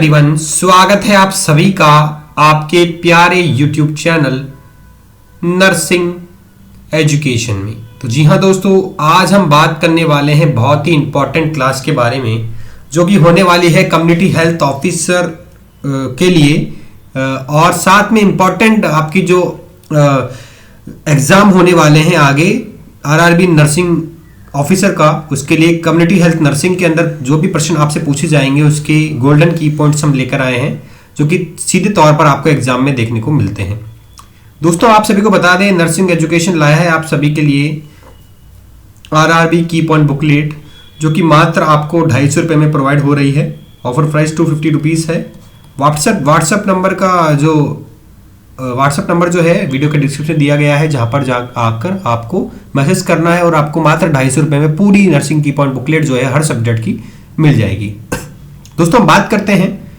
Everyone, स्वागत है आप सभी का आपके प्यारे YouTube चैनल नर्सिंग एजुकेशन में। तो जी हाँ दोस्तों, आज हम बात करने वाले हैं बहुत ही इंपॉर्टेंट क्लास के बारे में जो कि होने वाली है कम्युनिटी हेल्थ ऑफिसर के लिए और साथ में इंपॉर्टेंट आपकी जो एग्ज़ाम होने वाले हैं आगे आरआरबी नर्सिंग ऑफिसर का, उसके लिए कम्युनिटी हेल्थ नर्सिंग के अंदर जो भी प्रश्न आपसे पूछे जाएंगे उसके गोल्डन की पॉइंट्स हम लेकर आए हैं जो कि सीधे तौर पर आपको एग्जाम में देखने को मिलते हैं। दोस्तों आप सभी को बता दें, नर्सिंग एजुकेशन लाया है आप सभी के लिए आरआरबी की पॉइंट बुकलेट जो कि मात्र आपको 250 रुपये में प्रोवाइड हो रही है। ऑफर प्राइस 250 रुपीज़ है। व्हाट्सएप नंबर का जो व्हाट्सएप नंबर जो है वीडियो के डिस्क्रिप्शन दिया गया है, जहां पर आकर आपको मैसेज करना है और आपको मात्र 250 रुपये में पूरी नर्सिंग की पॉइंट बुकलेट जो है हर सब्जेक्ट की मिल जाएगी। दोस्तों हम बात करते हैं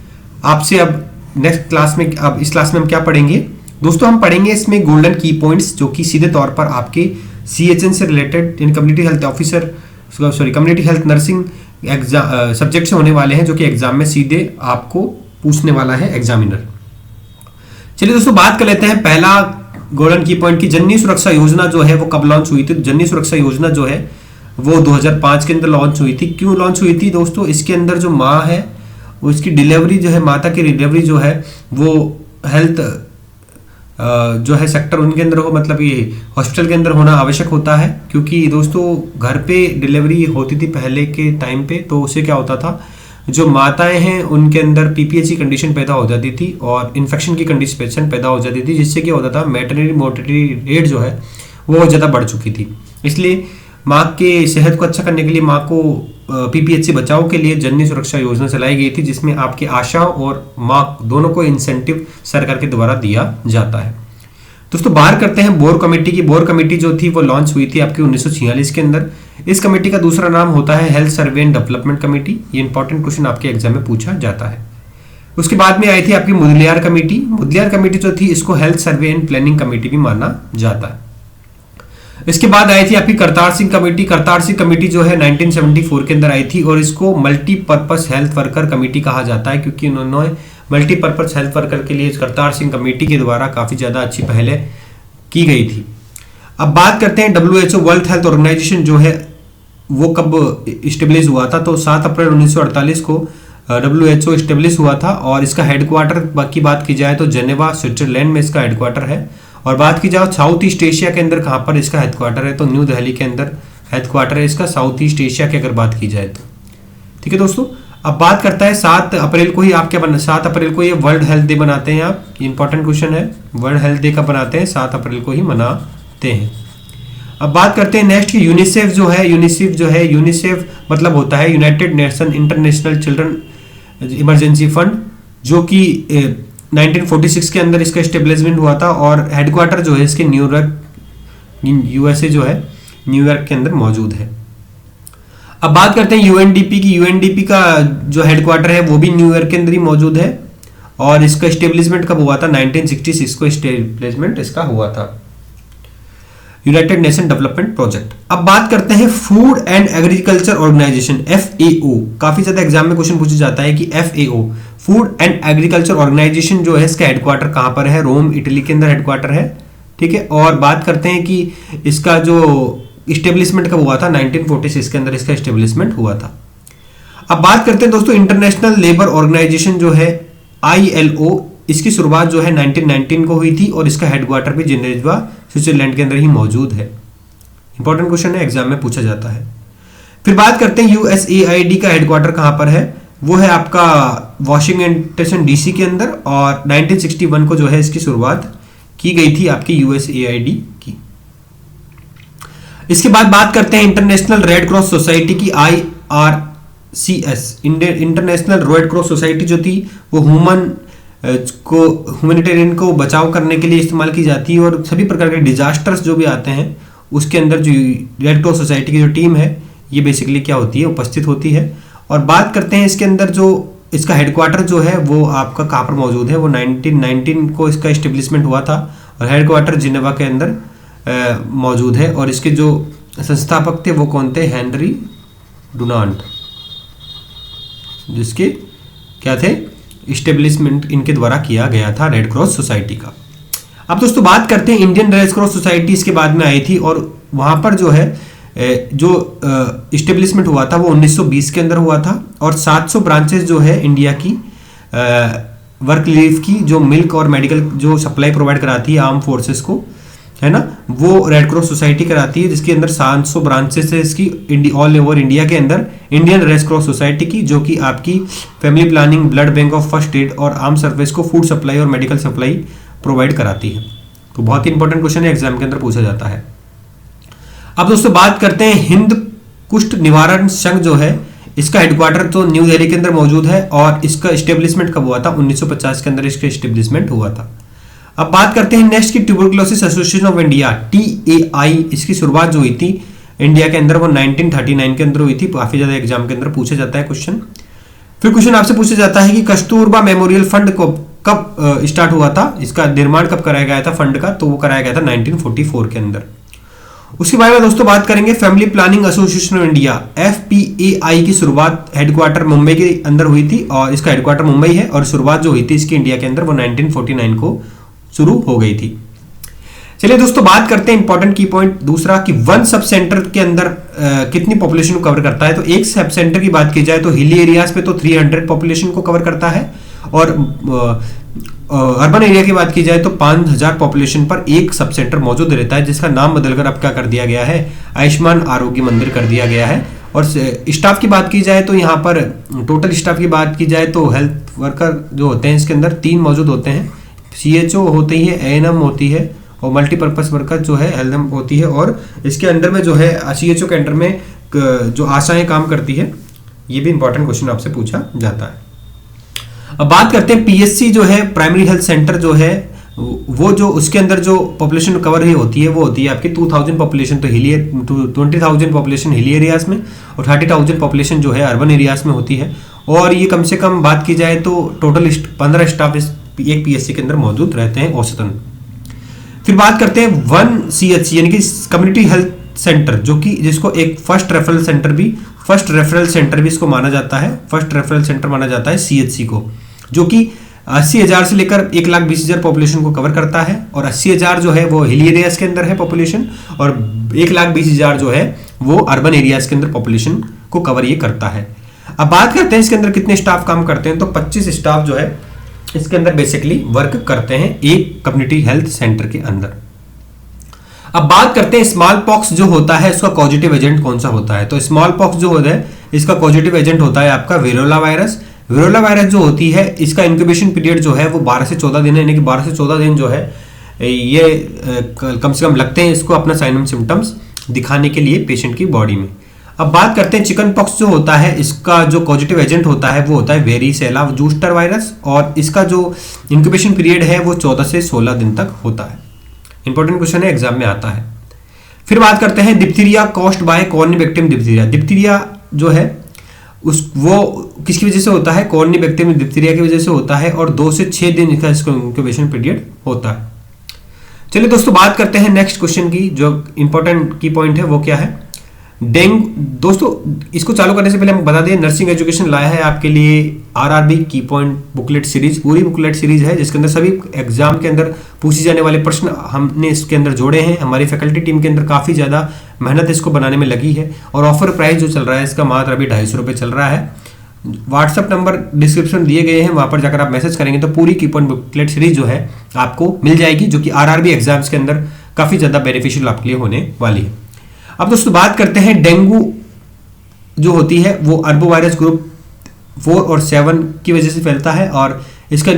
आपसे अब नेक्स्ट क्लास में। अब इस क्लास में हम क्या पढ़ेंगे दोस्तों? हम पढ़ेंगे इसमें गोल्डन की पॉइंट्स जो कि सीधे तौर पर आपके CHN से रिलेटेड इन community health officer community health nursing exam subject से होने वाले हैं जो कि एग्जाम में सीधे आपको पूछने वाला है एग्जामिनर। चलिए दोस्तों बात कर लेते हैं पहला गोल्डन की पॉइंट की। जननी सुरक्षा योजना जो है वो कब लॉन्च हुई थी? जननी सुरक्षा योजना जो है वो 2005 के अंदर लॉन्च हुई थी। क्यों लॉन्च हुई थी दोस्तों? इसके अंदर जो माँ है वो इसकी डिलीवरी जो है, माता की डिलीवरी जो है वो हेल्थ जो है सेक्टर उनके अंदर हो, मतलब ये हॉस्पिटल के अंदर होना आवश्यक होता है। क्योंकि दोस्तों घर पे डिलीवरी होती थी पहले के टाइम पे, तो उससे क्या होता था, जो माताएं हैं उनके अंदर PPH की कंडीशन पैदा हो जाती थी और इन्फेक्शन की कंडीशन पैदा हो जाती थी, जिससे क्या होता था मैटरनिटी मोर्टेलिटी रेट जो है वो ज़्यादा बढ़ चुकी थी। इसलिए माँ के सेहत को अच्छा करने के लिए, माँ को PPH से बचाव के लिए जननी सुरक्षा योजना चलाई गई थी, जिसमें आपकी आशा और माँ दोनों को इंसेंटिव सरकार के द्वारा दिया जाता है। दोस्तों बात करते हैं बोर कमेटी की। बोर कमेटी जो थी वो लॉन्च हुई थी आपकी 1946 के अंदर। इस कमेटी का दूसरा नाम होता है health survey and development committee. ये इंपॉर्टेंट क्वेश्चन आपके एग्जाम में पूछा जाता है। उसके बाद में आई थी आपकी मुदलियार कमेटी। मुदलियार कमेटी जो थी इसको health survey and planning committee भी माना जाता है। इसके बाद आई थी आपकी करतार सिंह कमेटी। करतार सिंह कमेटी जो है 1974 के अंदर आई थी और इसको मल्टीपर्पज हेल्थ वर्कर कमेटी कहा जाता है, क्योंकि उन्होंने मल्टीपर्पज हेल्थ वर्कर के लिए करतार सिंह कमेटी के द्वारा काफी ज्यादा अच्छी पहले की गई थी। अब बात करते हैं WHO वर्ल्ड हेल्थ ऑर्गेनाइजेशन जो है वो कब इस्टेब्लिश हुआ था? तो 7 अप्रैल 1948 को WHO इस्टेब्लिश हुआ था और इसका हेडक्वार्टर की बात की जाए तो जेनेवा स्विट्जरलैंड में इसका हेडक्वार्टर है। और बात की जाए साउथ ईस्ट एशिया के अंदर कहाँ पर इसका हेडक्वार्टर है, तो न्यू दिल्ली के अंदर हेडक्वार्टर है इसका, साउथ ईस्ट एशिया की अगर बात की जाए तो। ठीक है दोस्तों, अब बात करता है 7 अप्रैल को ही आप क्या बना, 7 अप्रैल को ये वर्ल्ड हेल्थ डे बनाते हैं आप। इंपॉर्टेंट क्वेश्चन है, वर्ल्ड हेल्थ डे कब बनाते हैं? 7 अप्रैल को ही मनाते हैं। अब बात करते हैं नेक्स्ट की यूनिसेफ जो है। यूनिसेफ मतलब होता है United nation international children emergency fund, जो कि 1946 के अंदर इसका एस्टेब्लिशमेंट हुआ था और हेडक्वार्टर जो है इसके न्यूयॉर्क USA जो है न्यूयॉर्क के अंदर मौजूद है। अब बात करते हैं UNDP की। UNDP का जो हेडक्वार्टर है वो भी न्यूयॉर्क के अंदर ही मौजूद है और इसका एस्टेब्लिशमेंट कब हुआ था? 1966 को एस्टेब्लिशमेंट इसका हुआ था, यूनाइटेड नेशन डेवलपमेंट प्रोजेक्ट। अब बात करते हैं food and agriculture organization FAO। काफी ज्यादा एग्जाम में क्वेश्चन पूछा जाता है कि FAO food and agriculture organization जो है इसका हेडक्वार्टर कहां पर है? रोम इटली के अंदर हेडक्वार्टर है। ठीक है, और बात करते हैं कि इसका जो इस्टेब्लिशमेंट कब हुआ था? 1946 के अंदर इसका इस्टेब्लिशमेंट हुआ था। अब बात करते हैं दोस्तों इंटरनेशनल लेबर ऑर्गेनाइजेशन जो है ILO, इसकी शुरुआत जो है 1919 को हुई थी और इसका हेडक्वार्टर भी जिनेवा स्विट्जरलैंड के अंदर ही मौजूद है। इंपॉर्टेंट क्वेश्चन है, एग्जाम में पूछा जाता है। फिर बात करते हैं USAID का हेडक्वार्टर कहां पर है? वो है आपका वॉशिंगटन DC के अंदर और 1961 को जो है इसकी शुरुआत की गई थी आपकी USAID की। इसके बाद बात करते हैं इंटरनेशनल रेड क्रॉस सोसाइटी की IRCS। International red cross society जो थी वो ह्यूमैनिटेरियन को बचाव करने के लिए इस्तेमाल की जाती है और सभी प्रकार के डिजास्टर्स जो भी आते हैं उसके अंदर जो रेड क्रॉस सोसाइटी की जो टीम है ये बेसिकली क्या होती है, उपस्थित होती है। और बात करते हैं इसके अंदर जो इसका हेडक्वार्टर जो है वो आपका कहाँ पर मौजूद है? वो 1919 को इसका इस्टेब्लिशमेंट हुआ था और हेडक्वार्टर जिनेवा के अंदर मौजूद है। और इसके जो संस्थापक थे वो कौन थे? हेनरी डुनांट, जिसके क्या थे? इस्टेब्लिशमेंट इनके द्वारा किया गया था रेड क्रॉस सोसाइटी का। अब दोस्तों बात करते हैं इंडियन रेड क्रॉस सोसाइटी इसके बाद में आई थी और वहाँ पर जो है जो इस्टेब्लिशमेंट हुआ था वो 1920 के अंदर हुआ था और 700 ब्रांचेस जो है इंडिया की वर्क रिलीफ की जो मिल्क और मेडिकल जो सप्लाई प्रोवाइड कराती है आर्म फोर्सेस को, है ना, वो रेड क्रॉस सोसाइटी कराती है, जिसके अंदर 700 ब्रांचेस है इसकी ऑल ओवर इंडिया के अंदर इंडियन रेड क्रॉस सोसाइटी की, जो कि आपकी family planning, blood bank of first aid और आर्म सर्विस को फूड सप्लाई और मेडिकल सप्लाई प्रोवाइड कराती है। तो बहुत ही इंपॉर्टेंट क्वेश्चन है, एग्जाम के अंदर पूछा जाता है। अब दोस्तों बात करते हैं हिंद कुष्ठ निवारण संघ जो है इसका हेडक्वार्टर तो न्यू दिल्ली के अंदर मौजूद है और इसका इस्टेब्लिशमेंट कब हुआ था? 1950 के अंदर इसका इस्टेब्लिशमेंट हुआ था। अब बात करते हैं नेक्स्ट की tuberculosis association of India TAI, इसकी शुरुआत जो हुई थी इंडिया के अंदर वो 1939 के अंदर हुई थी। काफी ज्यादा एग्जाम के अंदर पूछा जाता है क्वेश्चन। फिर क्वेश्चन आपसे पूछा जाता है कि कस्तूरबा मेमोरियल फंड को कब स्टार्ट हुआ था, इसका निर्माण कब कराया गया था फंड का? तो वो कराया गया था 1944 के अंदर। उसके बारे में दोस्तों बात करेंगे family planning association of India FPAI की शुरुआत हेडक्वार्टर मुंबई के अंदर हुई थी और इसका हेडक्वार्टर मुंबई है और शुरुआत जो हुई थी इसकी इंडिया के अंदर वो 1949 को शुरू हो गई थी। चलिए दोस्तों बात करते हैं इंपॉर्टेंट की पॉइंट दूसरा कि वन सब सेंटर के अंदर कितनी पॉपुलेशन को कवर करता है। तो एक सब सेंटर की बात की जाए तो हिली एरियाज पे तो 300 पॉपुलेशन को कवर करता है और अर्बन एरिया की बात की जाए तो 5000 पॉपुलेशन पर एक सब सेंटर मौजूद रहता है, जिसका नाम बदलकर अब क्या कर दिया गया है, आयुष्मान आरोग्य मंदिर कर दिया गया है। और स्टाफ की बात की जाए तो यहाँ पर टोटल स्टाफ की बात की जाए तो हेल्थ वर्कर जो होते हैं इसके अंदर 3 मौजूद होते हैं, CHO होती है, ANM होती है और मल्टीपर्पज वर्कर जो है LM होती है। और इसके अंदर में जो है CHO के अंडर में जो आशाएं काम करती है, ये भी इंपॉर्टेंट क्वेश्चन आपसे पूछा जाता है। अब बात करते हैं PSC जो है प्राइमरी हेल्थ सेंटर जो है वो जो उसके अंदर जो पॉपुलेशन कवर ही होती है वो होती है आपकी 2000 पॉपुलेशन तो हिली 20,000 पॉपुलेशन हिली एरियाज में और 30,000 पॉपुलेशन जो है अर्बन एरियाज में होती है। और ये कम से कम बात की जाए तो टोटल 15 स्टाफ एक PSC के अंदर मौजूद रहते हैं औसतन। फिर बात करते हैं 1 CHC यानी कि कम्युनिटी हेल्थ सेंटर, जो कि जिसको एक फर्स्ट रेफरल सेंटर भी इसको माना जाता है, फर्स्ट रेफरल सेंटर माना जाता है CHC को, जो कि 80,000 से लेकर 1,20,000 पॉपुलेशन को कवर करता है। और 80,000 जो है वो हिली एरियाज के अंदर है पॉपुलेशन और 1,20,000 जो है वो अर्बन एरियाज के अंदर पॉपुलेशन को कवर ये करता है। अब बात करते हैं इसके अंदर कितने स्टाफ काम करते हैं, तो 25 स्टाफ जो है इसके अंदर बेसिकली वर्क करते हैं एक कम्युनिटी हेल्थ सेंटर के अंदर। अब बात करते हैं स्मॉल पॉक्स जो होता है इसका पॉजिटिव एजेंट कौन सा होता है। तो स्मॉल पॉक्स जो होता है इसका पॉजिटिव एजेंट होता है आपका वेरोला वायरस। वेरोला वायरस जो होती है इसका इंक्यूबेशन पीरियड जो है वो 12 से 14 दिन है, यानी कि 12 से 14 दिन जो है ये कम से कम लगते हैं इसको अपना साइन एंड सिम्टम्स दिखाने के लिए पेशेंट की बॉडी में। अब बात करते हैं चिकन पॉक्स जो होता है इसका जो पॉजिटिव एजेंट होता है वो होता है वेरिसेला जूस्टर वायरस और इसका जो इंक्यूबेशन पीरियड है वो 14 से 16 दिन तक होता है। इंपॉर्टेंट क्वेश्चन है, एग्जाम में आता है। फिर बात करते हैं diphtheria caused by Corynebacterium diphtheria. Diphtheria जो है वो किसकी वजह से होता है, कॉर्निबैक्टीरियम डिप्थीरिया की वजह से होता है और 2 से 6 दिन का इसका इंक्यूबेशन पीरियड होता है। चलिए दोस्तों बात करते हैं नेक्स्ट क्वेश्चन की, जो इंपॉर्टेंट की पॉइंट है वो क्या है, दोस्तों इसको चालू करने से पहले हम बता दें नर्सिंग एजुकेशन लाया है आपके लिए RRB की पॉइंट बुकलेट सीरीज, पूरी बुकलेट सीरीज है जिसके अंदर सभी एग्जाम के अंदर पूछे जाने वाले प्रश्न हमने इसके अंदर जोड़े हैं। हमारी फैकल्टी टीम के अंदर काफ़ी ज़्यादा मेहनत इसको बनाने में लगी है और ऑफर प्राइस जो चल रहा है इसका मात्र अभी 250 रुपये चल रहा है। व्हाट्सअप नंबर डिस्क्रिप्शन दिए गए हैं, वहाँ पर जाकर आप मैसेज करेंगे तो पूरी की पॉइंट बुकलेट सीरीज जो है आपको मिल जाएगी, जो कि RRB एग्जाम्स के अंदर काफ़ी ज़्यादा बेनिफिशियल आपके लिए होने वाली है। अब दोस्तों बात करते हैं डेंगू जो होती है वो अर्बो वायरस ग्रुप 4 और 7 की वजह से फैलता है और इसका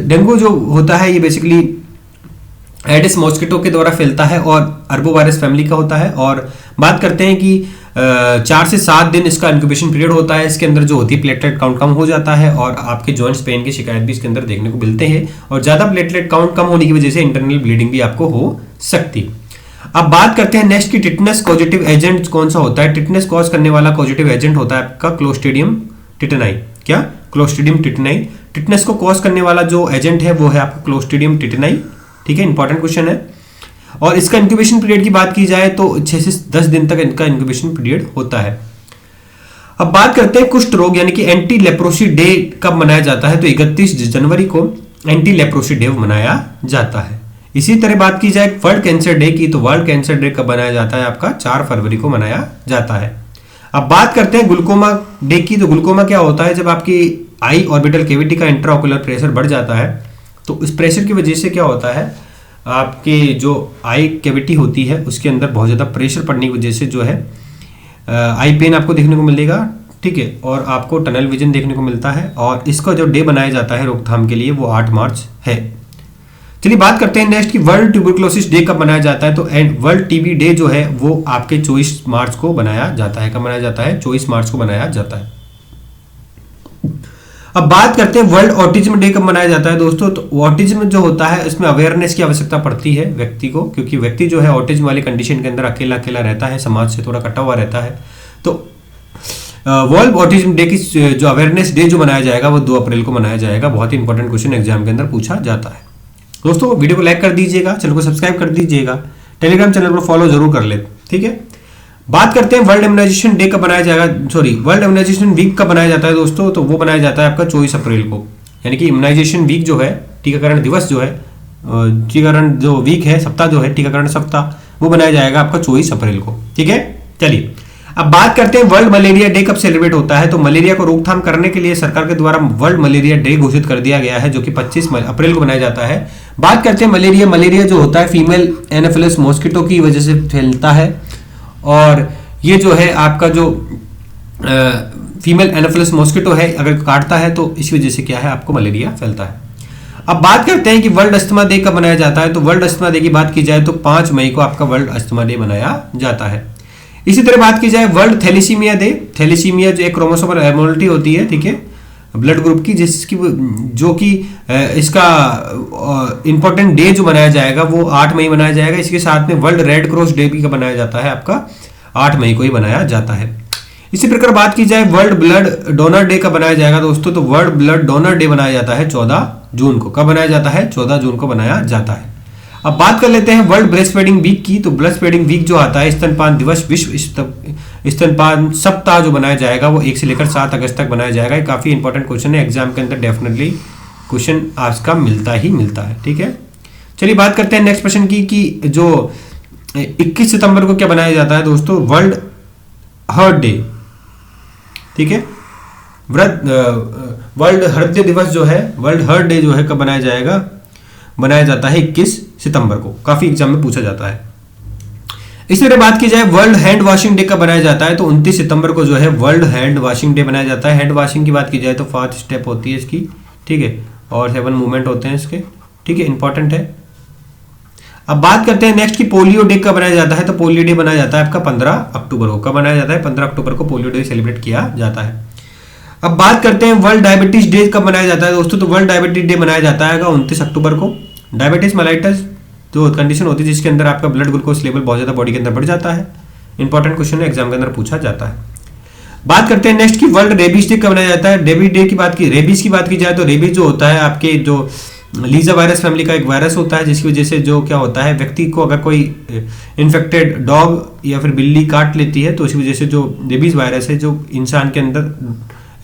डेंगू जो होता है ये बेसिकली एडिस मॉस्किटो के द्वारा फैलता है और अर्बो वायरस फैमिली का होता है। और बात करते हैं कि 4 से 7 दिन इसका इंक्यूबेशन पीरियड होता है, इसके अंदर जो होती है प्लेटलेट काउंट कम हो जाता है और आपके जॉइंट्स पेन की शिकायत भी इसके अंदर देखने को मिलते हैं और ज़्यादा प्लेटलेट काउंट कम होने की वजह से इंटरनल ब्लीडिंग भी आपको हो सकती है। अब बात करते हैं नेक्स्ट की टिटनेस पॉजिटिव एजेंट कौन सा होता है। टिटनेस कॉज करने वाला पॉजिटिव एजेंट होता है आपका क्लोस्ट्रीडियम टिटेनाई। क्या? क्लोस्ट्रीडियम टिटेनाई। टिटनेस को कॉज करने वाला जो एजेंट है वो है आपका क्लोस्ट्रीडियम टिटेनाई। ठीक है, इंपॉर्टेंट क्वेश्चन है। और इसका इंक्यूबेशन पीरियड की बात की जाए तो 6 से 10 दिन तक इनका इंक्यूबेशन पीरियड होता है। अब बात करते हैं कुष्ठ रोग यानी कि एंटी लेप्रोसी डे कब मनाया जाता है, तो 31 जनवरी को एंटी लेप्रोसी डे मनाया जाता है। इसी तरह बात की जाए वर्ल्ड कैंसर डे की, तो वर्ल्ड कैंसर डे कब मनाया जाता है, आपका 4 फरवरी को मनाया जाता है। अब बात करते हैं ग्लूकोमा डे की, तो ग्लूकोमा क्या होता है, जब आपकी आई ऑर्बिटल कैविटी का इंट्राओकुलर प्रेशर बढ़ जाता है, तो इस प्रेशर की वजह से क्या होता है, आपके जो आई कैविटी होती है उसके अंदर बहुत ज़्यादा प्रेशर पड़ने की वजह से जो है आई पेन आपको देखने को मिलेगा, ठीक है, और आपको टनल विजन देखने को मिलता है। और इसका जो डे बनाया जाता है रोकथाम के लिए वो 8 मार्च है। चलिए बात करते हैं नेक्स्ट की वर्ल्ड ट्यूबरक्लोसिस डे कब मनाया जाता है, तो वर्ल्ड टीबी डे जो है वो आपके 24 मार्च को बनाया जाता है। कब मनाया जाता है, 24 मार्च को बनाया जाता है। अब बात करते हैं वर्ल्ड ऑटिज्म डे कब मनाया जाता है दोस्तों, तो ऑटिज्म जो होता है इसमें अवेयरनेस की आवश्यकता पड़ती है व्यक्ति को, क्योंकि व्यक्ति जो है ऑटिज्म वाली कंडीशन के अंदर अकेला अकेला रहता है, समाज से थोड़ा कटा हुआ रहता है। तो वर्ल्ड ऑटिज्म डे की जो अवेयरनेस डे जो मनाया जाएगा वो 2 अप्रैल को मनाया जाएगा। बहुत ही इंपॉर्टेंट क्वेश्चन एग्जाम के अंदर पूछा जाता है। दोस्तों वीडियो को लाइक कर दीजिएगा, चैनल को सब्सक्राइब कर दीजिएगा, टेलीग्राम चैनल को फॉलो जरूर कर ले, ठीक है। बात करते हैं वर्ल्ड इम्यूनाइजेशन डे कब बनाया जाएगा, वर्ल्ड इम्यूनाइजेशन वीक कब बनाया जाता है दोस्तों, तो वो बनाया जाता है आपका 24 अप्रैल को। यानी कि इम्यूनाइजेशन वीक जो है, टीकाकरण दिवस जो है, टीकाकरण जो वीक है, सप्ताह जो है, टीकाकरण सप्ताह, वो बनाया जाएगा आपका 24 अप्रैल को, ठीक है। चलिए अब बात करते हैं वर्ल्ड मलेरिया डे कब सेलिब्रेट होता है, तो मलेरिया को रोकथाम करने के लिए सरकार के द्वारा वर्ल्ड मलेरिया डे घोषित कर दिया गया है, जो कि 25 अप्रैल को मनाया जाता है। बात करते हैं मलेरिया जो होता है फीमेल एनाफिलिस मॉस्किटो की वजह से फैलता है, और ये जो है आपका जो फीमेल एनाफिलिस मॉस्किटो है अगर काटता है तो इस वजह से क्या है, आपको मलेरिया फैलता है। अब बात करते हैं कि वर्ल्ड अस्थमा डे कब मनाया जाता है, तो वर्ल्ड अस्थमा डे की बात की जाए तो 5 मई को आपका वर्ल्ड अस्थमा डे मनाया जाता है। इसी तरह बात की जाए वर्ल्ड थैलेसीमिया डे, थैलेसीमिया जो एक क्रोमोसोमल एबनॉर्मलिटी होती है, ठीक है, ब्लड ग्रुप की, जिसकी जो कि इसका इंपॉर्टेंट डे जो मनाया जाएगा वो 8 मई मनाया जाएगा। इसके साथ में वर्ल्ड रेड क्रॉस डे भी बनाया जाता है, आपका 8 मई को ही बनाया जाता है। इसी प्रकार बात की जाए वर्ल्ड ब्लड डोनर डे कब बनाया जाएगा दोस्तों, तो वर्ल्ड ब्लड डोनर डे बनाया जाता है 14 जून को। कब बनाया जाता है, 14 जून को बनाया जाता है। अब बात कर लेते हैं वर्ल्ड ब्रेस्ट फीडिंग वीक की, तो ब्रेस्ट फीडिंग वीक जो आता है, स्तनपान दिवस, विश्व स्तनपान सप्ताह जो बनाया जाएगा वो 1 से लेकर 7 अगस्त तक बनाया जाएगा। ये काफी इंपॉर्टेंट क्वेश्चन है, एग्जाम के अंदर डेफिनेटली क्वेश्चन आज का मिलता ही मिलता है, ठीक है। चलिए बात करते हैं नेक्स्ट प्रश्न की कि जो 21 सितंबर को क्या बनाया जाता है दोस्तों, वर्ल्ड हर्ट डे, ठीक है। वर्ल्ड हृदय दिवस जो है, वर्ल्ड हर्ट डे जो है कब बनाया जाएगा, बनाया जाता है 21 सितंबर को। काफी एग्जाम में पूछा जाता है। इसी तरह बात की जाए वर्ल्ड हैंड वॉशिंग डे कब बनाया जाता है, तो 29 सितंबर को जो है वर्ल्ड हैंड वॉशिंग डे बनाया जाता है। हैंड वॉशिंग की बात की जाए तो 5 स्टेप होती है इसकी, ठीक है, और 7 मूवमेंट होते हैं इसके, ठीक है, इंपॉर्टेंट है। अब बात करते हैं नेक्स्ट की पोलियो डे कब बनाया जाता है, तो पोलियो डे बनाया जाता है आपका 15 अक्टूबर को। कब बनाया जाता है, 15 अक्टूबर को पोलियो डे सेलिब्रेट किया जाता है। अब बात करते हैं वर्ल्ड डायबिटीज डे कब मनाया जाता है दोस्तों, तो वर्ल्ड डायबिटीज डे मनाया जाता है 29 अक्टूबर को। डायबिटीज मेलाइटस जो कंडीशन होती है जिसके अंदर आपका ब्लड ग्लूकोज लेवल बहुत ज्यादा बॉडी के अंदर बढ़ जाता है, इंपॉर्टेंट क्वेश्चन है, एग्जाम के अंदर पूछा जाता है। बात करते हैं नेक्स्ट की वर्ल्ड रेबीज डे कब मनाया जाता है। रेबीज डे की बात की, रेबीज की बात की जाए तो रेबीज जो होता है आपके जो लीजा वायरस फैमिली का एक वायरस होता है, जिसकी वजह से जो क्या होता है, व्यक्ति को अगर कोई इन्फेक्टेड डॉग या फिर बिल्ली काट लेती है तो इसी वजह से जो रेबीज वायरस है जो इंसान के अंदर,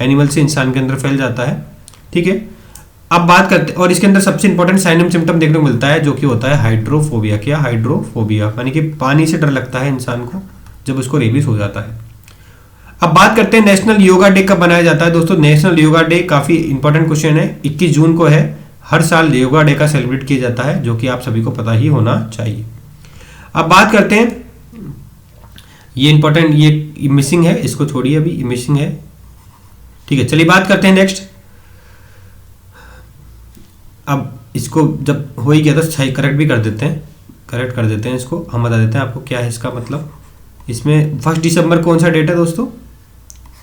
एनिमल से इंसान के अंदर फैल जाता है, ठीक है। अब बात करते, और इसके अंदर सबसे इंपॉर्टेंट साइन एंड सिम्टम देखने को मिलता है जो कि होता है हाइड्रोफोबिया। क्या, हाइड्रोफोबिया, यानी कि पानी से डर लगता है इंसान को जब उसको रेबीज हो जाता है। अब बात करते हैं नेशनल योगा डे कब बनाया जाता है दोस्तों। नेशनल योगा डे काफी इंपॉर्टेंट क्वेश्चन है, 21 जून को है। हर साल योगा डे का सेलिब्रेट किया जाता है, जो कि आप सभी को पता ही होना चाहिए। अब बात करते हैं, ये इंपॉर्टेंट, ये मिसिंग है, इसको छोड़िए, अभी मिसिंग है, ठीक है। चलिए बात करते हैं नेक्स्ट। अब इसको जब हो ही गया तो सही करेक्ट भी कर देते हैं, करेक्ट कर देते हैं इसको, हम बता देते हैं आपको क्या है इसका मतलब। इसमें 1 दिसंबर कौन सा डेट है दोस्तों,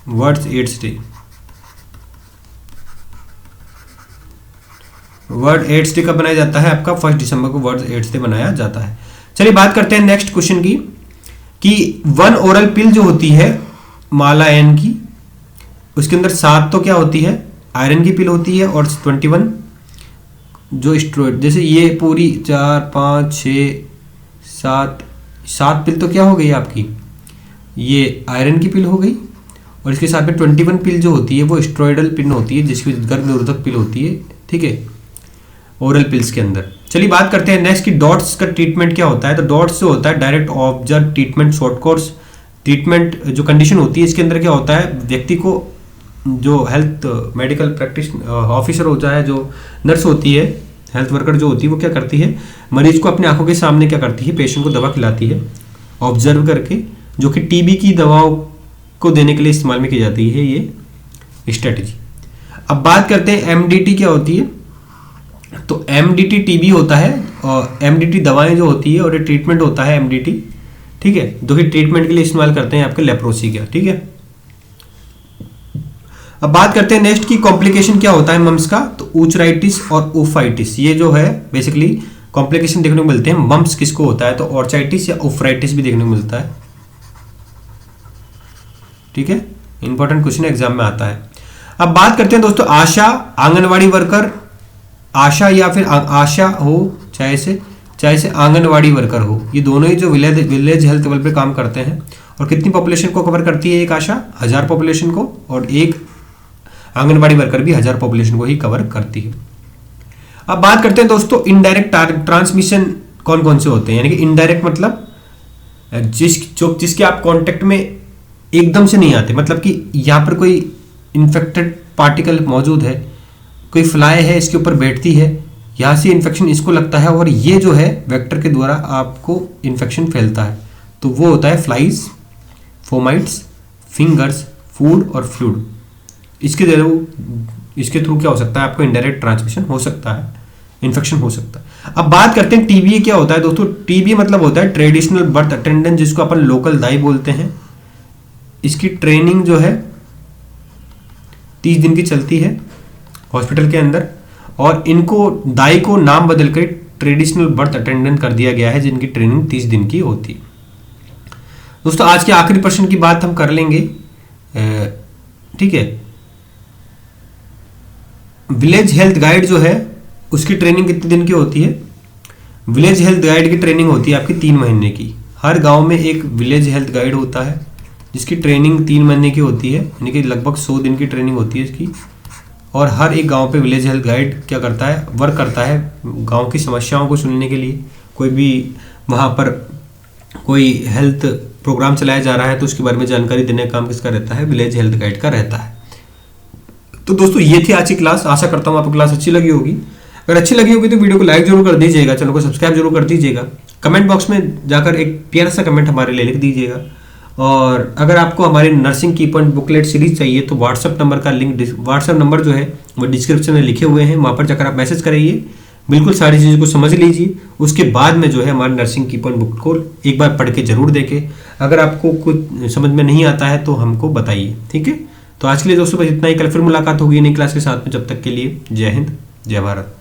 world AIDS day. World AIDS day कब बनाया जाता है आपका, 1 दिसंबर को वर्ल्ड एड्स डे बनाया जाता है। चलिए बात करते हैं नेक्स्ट क्वेश्चन की कि 1 ओरल पिल जो होती है माला एन की, उसके अंदर 7 तो क्या होती है, आयरन की पिल होती है, और 21 जो स्टेरॉइड, जैसे ये पूरी 4 5 6 7 पिल तो क्या हो गई आपकी, ये आयरन की पिल हो गई, और इसके साथ में 21 पिल जो होती है वो स्टेरॉइडल पिन होती है, जिसकी गर्भ निरोधक पिल होती है, ठीक है, ओरल पिल्स के अंदर। चलिए बात करते हैं नेक्स्ट की डॉट्स का ट्रीटमेंट क्या होता है। तो डॉट्स जो होता है direct observe treatment short course treatment जो कंडीशन होती है, इसके अंदर क्या होता है, व्यक्ति को जो हेल्थ मेडिकल प्रैक्टिस ऑफिसर होता है, जो नर्स होती है, हेल्थ वर्कर जो होती है, वो क्या करती है, मरीज को अपने आंखों के सामने क्या करती है, पेशेंट को दवा खिलाती है ऑब्जर्व करके, जो कि टीबी की दवाओं को देने के लिए इस्तेमाल में की जाती है ये स्ट्रेटेजी। अब बात करते हैं एमडीटी क्या होती है। तो एमडीटी टीबी होता है और एमडीटी दवाएं जो होती है और ये ट्रीटमेंट होता है एमडीटी, ठीक है, जो कि ट्रीटमेंट के लिए इस्तेमाल करते हैं आपके लेप्रोसी का, ठीक है। अब बात करते हैं नेक्स्ट की कॉम्प्लिकेशन क्या होता है मम्स का। तो ऊचराइटिस और ओफाइटिस, ये जो है बेसिकली कॉम्प्लिकेशन देखने को मिलते हैं। मम्स किसको होता है, तो ऑर्चाइटिस या ओफ्राइटिस भी देखने को मिलता है, ठीक है, इंपॉर्टेंट क्वेश्चन एग्जाम में आता है। अब बात करते हैं दोस्तों आशा, आंगनवाड़ी वर्कर, आशा या फिर आशा हो, चाहे से आंगनवाड़ी वर्कर हो, ये दोनों ही जो विलेज हेल्थ लेवल पे काम करते हैं। और कितनी पॉपुलेशन को कवर करती है एक आशा, 1000 पॉपुलेशन को, और एक आंगनबाड़ी वर्कर भी 1000 पॉपुलेशन को ही कवर करती है। अब बात करते हैं दोस्तों इनडायरेक्ट ट्रांसमिशन कौन कौन से होते हैं, यानी कि इनडायरेक्ट मतलब जिसके आप कांटेक्ट में एकदम से नहीं आते, मतलब कि यहाँ पर कोई इन्फेक्टेड पार्टिकल मौजूद है, कोई फ्लाई है इसके ऊपर बैठती है, यहाँ से इन्फेक्शन इसको लगता है और ये जो है वेक्टर के द्वारा आपको इन्फेक्शन फैलता है, तो वो होता है फ्लाइज, फोमाइट्स, फिंगर्स, फूड और फ्लूड। इसके थ्रू क्या हो सकता है, आपको इनडायरेक्ट ट्रांसमिशन हो सकता है, इन्फेक्शन हो सकता है। अब बात करते हैं टीबी क्या होता है दोस्तों। टीबी मतलब होता है ट्रेडिशनल बर्थ अटेंडेंट, जिसको अपन लोकल दाई बोलते हैं। इसकी ट्रेनिंग जो है 30 दिन की चलती है हॉस्पिटल के अंदर, और इनको दाई को नाम बदल कर ट्रेडिशनल बर्थ अटेंडेंट कर दिया गया है, जिनकी ट्रेनिंग 30 दिन की होती है। दोस्तों आज के आखिरी प्रश्न की बात हम कर लेंगे, ठीक है। विलेज हेल्थ गाइड जो है उसकी ट्रेनिंग कितने दिन की होती है। विलेज हेल्थ गाइड की ट्रेनिंग होती है आपकी 3 महीने की। हर गांव में एक विलेज हेल्थ गाइड होता है जिसकी ट्रेनिंग 3 महीने की होती है, यानी कि लगभग 100 दिन की ट्रेनिंग होती है इसकी। और हर एक गांव पे विलेज हेल्थ गाइड क्या करता है, वर्क करता है गांव की समस्याओं को सुनने के लिए। कोई भी वहाँ पर कोई हेल्थ प्रोग्राम चलाया जा रहा है तो उसके बारे में जानकारी देने का काम किसका रहता है, विलेज हेल्थ गाइड का रहता है। तो दोस्तों ये थी आज की क्लास। आशा करता हूँ आपको क्लास अच्छी लगी होगी। अगर अच्छी लगी होगी तो वीडियो को लाइक जरूर कर दीजिएगा, चैनल को सब्सक्राइब जरूर कर दीजिएगा। कमेंट बॉक्स में जाकर एक प्यारा सा कमेंट हमारे लिए लिख दीजिएगा। और अगर आपको हमारी नर्सिंग की पॉइंट बुकलेट सीरीज चाहिए तो व्हाट्सअप नंबर का लिंक, व्हाट्सअप नंबर जो है वो डिस्क्रिप्शन में लिखे हुए हैं, वहाँ पर जाकर आप मैसेज करिए, बिल्कुल सारी चीज़ों को समझ लीजिए। उसके बाद में जो है हमारे नर्सिंग की पॉइंट बुक को एक बार पढ़ के जरूर देखें। अगर आपको कुछ समझ में नहीं आता है तो हमको बताइए, ठीक है। तो आज के लिए दोस्तों बस इतना ही। कल फिर मुलाकात होगी नई क्लास के साथ में। जब तक के लिए जय हिंद, जय भारत।